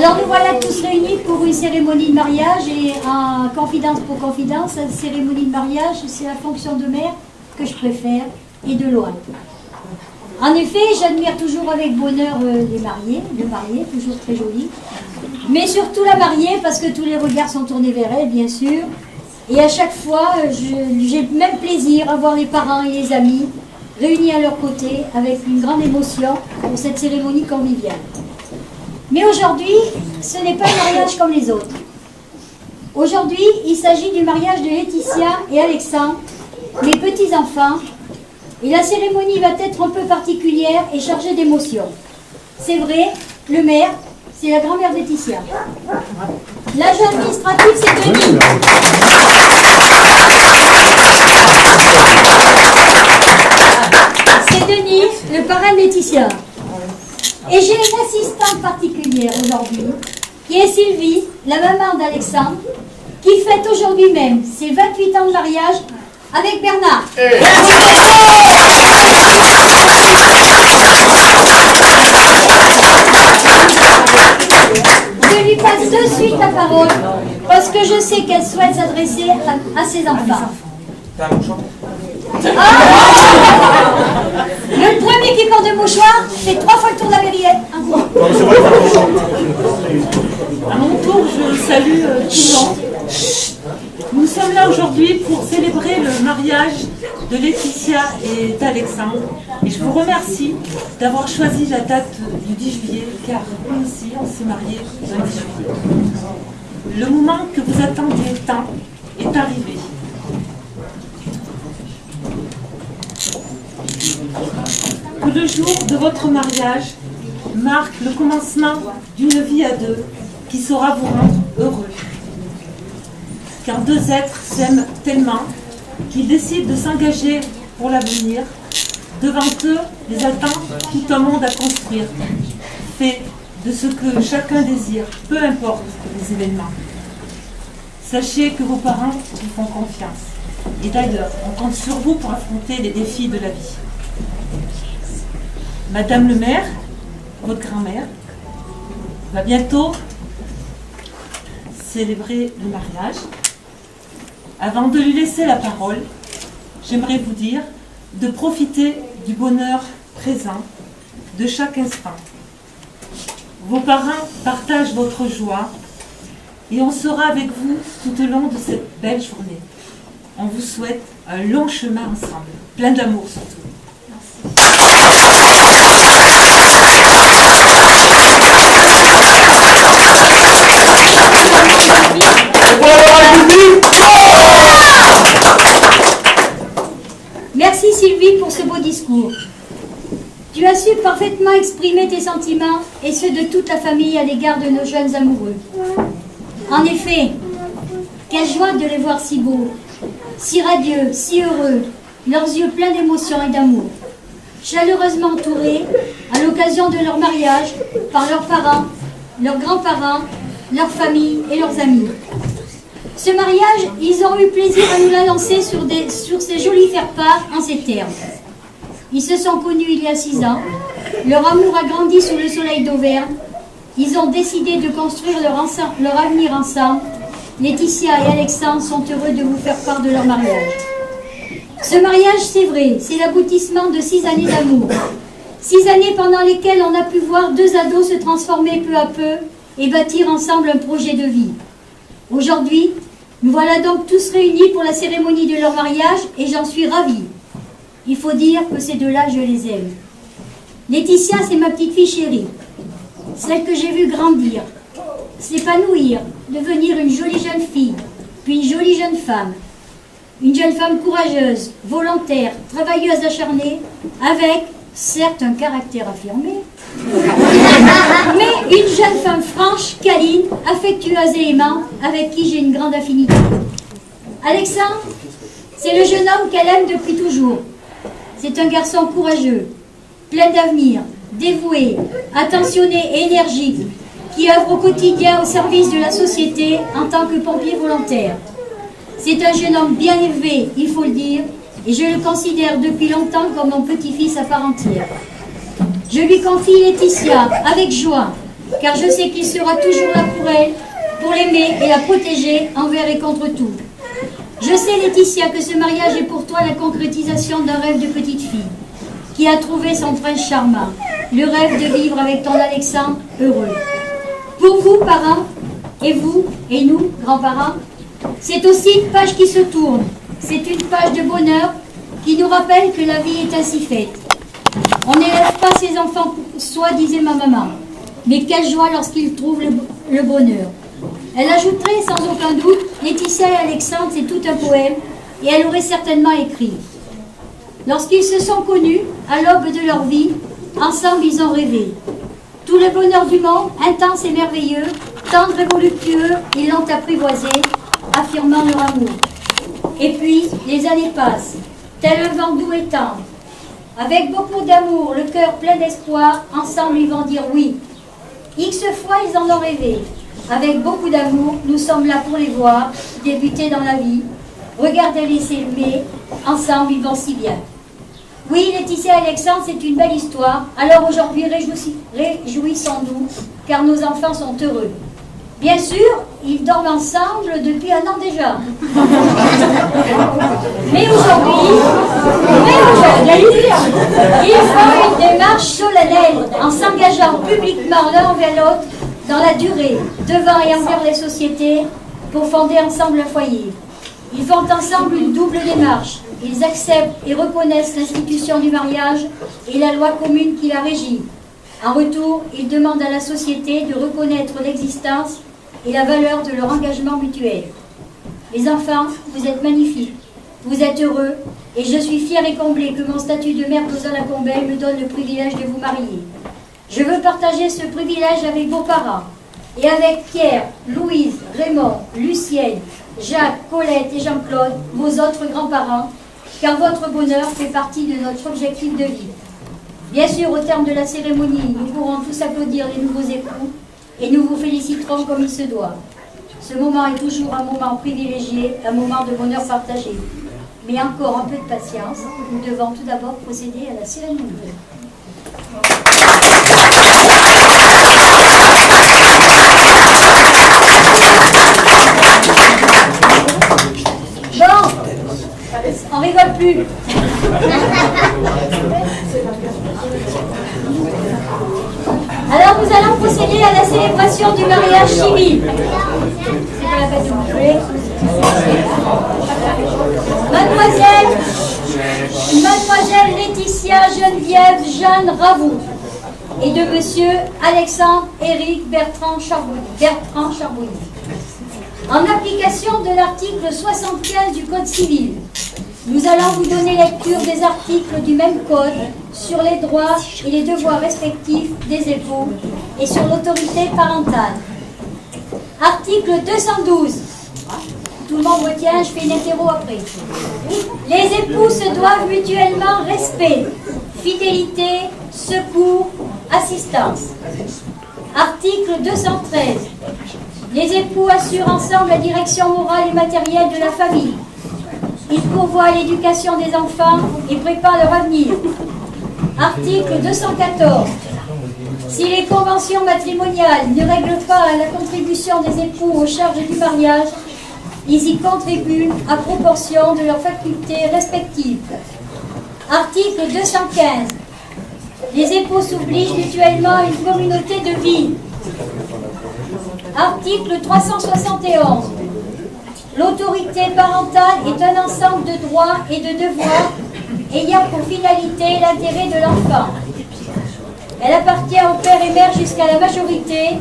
Alors nous voilà tous réunis pour une cérémonie de mariage et en confidence pour confidence, la cérémonie de mariage, c'est la fonction de mère que je préfère et de loin. En effet, j'admire toujours avec bonheur les mariés, le marié, toujours très joli, mais surtout la mariée parce que tous les regards sont tournés vers elle, bien sûr, et à chaque fois, j'ai même plaisir à voir les parents et les amis réunis à leur côté avec une grande émotion pour cette cérémonie conviviale. Mais aujourd'hui, ce n'est pas un mariage comme les autres. Aujourd'hui, il s'agit du mariage de Laetitia et Alexandre, mes petits-enfants, et la cérémonie va être un peu particulière et chargée d'émotions. C'est vrai, le maire, c'est la grand-mère de Laetitia. L'agent administratif, c'est Denis. C'est Denis, le parrain de Laetitia. Et j'ai une assistante particulière aujourd'hui, qui est Sylvie, la maman d'Alexandre, qui fête aujourd'hui même ses 28 ans de mariage avec Bernard. Je lui passe de suite la parole, parce que je sais qu'elle souhaite s'adresser à ses enfants. Le premier qui porte de mouchoir fait 3 fois le tour de la mairie. À mon tour, je salue tout le monde. Nous sommes là aujourd'hui pour célébrer le mariage de Laetitia et d'Alexandre. Et je vous remercie d'avoir choisi la date du 10 juillet, car nous aussi, on s'est mariés le 10 juillet. Le moment que vous attendiez tant est arrivé. Que le jour de votre mariage marque le commencement d'une vie à deux qui saura vous rendre heureux. Car deux êtres s'aiment tellement qu'ils décident de s'engager pour l'avenir. Devant eux, les attend tout un monde à construire, fait de ce que chacun désire, peu importe les événements. Sachez que vos parents vous font confiance. Et d'ailleurs, on compte sur vous pour affronter les défis de la vie. Madame le maire, votre grand-mère, va bientôt célébrer le mariage. Avant de lui laisser la parole, j'aimerais vous dire de profiter du bonheur présent de chaque instant. Vos parents partagent votre joie et on sera avec vous tout au long de cette belle journée. On vous souhaite un long chemin ensemble, plein d'amour surtout. Merci Sylvie pour ce beau discours. Tu as su parfaitement exprimer tes sentiments et ceux de toute la famille à l'égard de nos jeunes amoureux. En effet, quelle joie de les voir si beaux, si radieux, si heureux, leurs yeux pleins d'émotion et d'amour, chaleureusement entourés à l'occasion de leur mariage par leurs parents, leurs grands-parents, leurs familles et leurs amis. Ce mariage, ils ont eu plaisir à nous l'annoncer sur ces jolis faire-part en ces termes. Ils se sont connus il y a 6 ans, leur amour a grandi sous le soleil d'Auvergne, ils ont décidé de construire leur avenir ensemble. Laetitia et Alexandre sont heureux de vous faire part de leur mariage. Ce mariage, c'est vrai, c'est l'aboutissement de 6 années d'amour. 6 années pendant lesquelles on a pu voir 2 ados se transformer peu à peu et bâtir ensemble un projet de vie. Aujourd'hui, nous voilà donc tous réunis pour la cérémonie de leur mariage et j'en suis ravie. Il faut dire que ces deux-là, je les aime. Laetitia, c'est ma petite fille chérie, celle que j'ai vue grandir, s'épanouir, devenir une jolie jeune fille, puis une jolie jeune femme. Une jeune femme courageuse, volontaire, travailleuse acharnée, avec, certes, un caractère affirmé, mais une jeune femme franche, câline, affectueuse et aimante, avec qui j'ai une grande affinité. Alexandre, c'est le jeune homme qu'elle aime depuis toujours. C'est un garçon courageux, plein d'avenir, dévoué, attentionné et énergique, qui œuvre au quotidien au service de la société en tant que pompier volontaire. C'est un jeune homme bien élevé, il faut le dire, et je le considère depuis longtemps comme mon petit-fils à part entière. Je lui confie Laetitia avec joie, car je sais qu'il sera toujours là pour elle, pour l'aimer et la protéger envers et contre tout. Je sais, Laetitia, que ce mariage est pour toi la concrétisation d'un rêve de petite fille, qui a trouvé son prince charmant, le rêve de vivre avec ton Alexandre heureux. Pour vous, parents, et vous, et nous, grands-parents, c'est aussi une page qui se tourne. C'est une page de bonheur qui nous rappelle que la vie est ainsi faite. On n'élève pas ses enfants pour soi, disait ma maman, mais quelle joie lorsqu'ils trouvent le bonheur. Elle ajouterait sans aucun doute, Laetitia et Alexandre, c'est tout un poème, et elle aurait certainement écrit. Lorsqu'ils se sont connus, à l'aube de leur vie, ensemble ils ont rêvé. Tout le bonheur du monde, intense et merveilleux, tendre et voluptueux, ils l'ont apprivoisé, affirmant leur amour. Et puis, les années passent, tel un vent doux et tendre. Avec beaucoup d'amour, le cœur plein d'espoir, ensemble ils vont dire oui. X fois ils en ont rêvé. Avec beaucoup d'amour, nous sommes là pour les voir, débuter dans la vie. Regardez-les s'aimer, ensemble ils vont si bien. Oui, Laetitia et Alexandre, c'est une belle histoire. Alors aujourd'hui, réjouissons-nous, car nos enfants sont heureux. Bien sûr, ils dorment ensemble depuis 1 an déjà. Mais aujourd'hui, ils font une démarche solennelle en s'engageant publiquement l'un envers l'autre dans la durée, devant et envers les sociétés, pour fonder ensemble un foyer. Ils font ensemble une double démarche. Ils acceptent et reconnaissent l'institution du mariage et la loi commune qui la régit. En retour, ils demandent à la société de reconnaître l'existence et la valeur de leur engagement mutuel. Les enfants, vous êtes magnifiques, vous êtes heureux, et je suis fière et comblée que mon statut de mère d'Ozan Acombel me donne le privilège de vous marier. Je veux partager ce privilège avec vos parents, et avec Pierre, Louise, Raymond, Lucienne, Jacques, Colette et Jean-Claude, vos autres grands-parents, car votre bonheur fait partie de notre objectif de vie. Bien sûr, au terme de la cérémonie, nous pourrons tous applaudir les nouveaux époux et nous vous féliciterons comme il se doit. Ce moment est toujours un moment privilégié, un moment de bonheur partagé. Mais encore un peu de patience, nous devons tout d'abord procéder à la cérémonie. Bon, on rigole plus. Alors nous allons procéder à la célébration du mariage civil. C'est pas la peine de bouger. Mademoiselle Laetitia Geneviève Jeanne Ravoux et de Monsieur Alexandre Éric Bertrand Charbonnier. En application de l'article 75 du Code civil, nous allons vous donner lecture des articles du même Code sur les droits et les devoirs respectifs des époux et sur l'autorité parentale. Article 212. Tout le monde retient, je fais une hétéro après. Les époux se doivent mutuellement respect, fidélité, secours, assistance. Article 213. Les époux assurent ensemble la direction morale et matérielle de la famille. Ils pourvoient l'éducation des enfants et préparent leur avenir. Article 214. Si les conventions matrimoniales ne règlent pas la contribution des époux aux charges du mariage, ils y contribuent à proportion de leurs facultés respectives. Article 215. Les époux s'obligent mutuellement à une communauté de vie. Article 371. L'autorité parentale est un ensemble de droits et de devoirs ayant pour finalité l'intérêt de l'enfant. Elle appartient au père et mère jusqu'à la majorité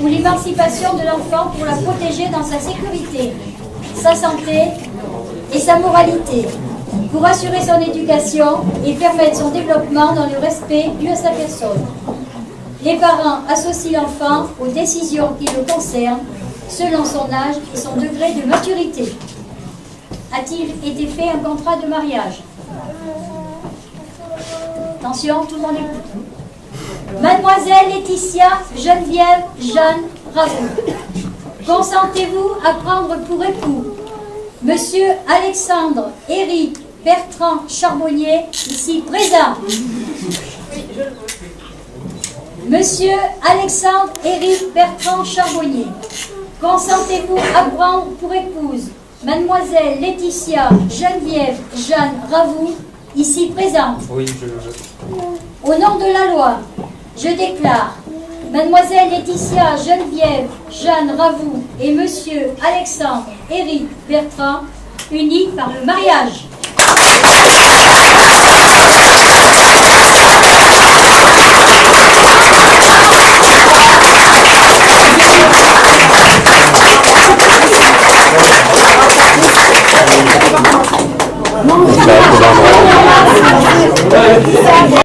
ou l'émancipation de l'enfant pour la protéger dans sa sécurité, sa santé et sa moralité, pour assurer son éducation et permettre son développement dans le respect dû à sa personne. Les parents associent l'enfant aux décisions qui le concernent selon son âge et son degré de maturité. A-t-il été fait un contrat de mariage? Attention, tout le monde écoute. Mademoiselle Laetitia Geneviève Jeanne Ravoux, consentez-vous à prendre pour époux Monsieur Alexandre Éric Bertrand Charbonnier, ici présent? Monsieur Alexandre Éric Bertrand Charbonnier, consentez-vous à prendre pour épouse Mademoiselle Laetitia Geneviève Jeanne Ravoux, ici présente? Oui, je le veux. Au nom de la loi, je déclare Mademoiselle Laetitia Geneviève Jeanne Ravoux et Monsieur Alexandre Éric Bertrand unis par le mariage.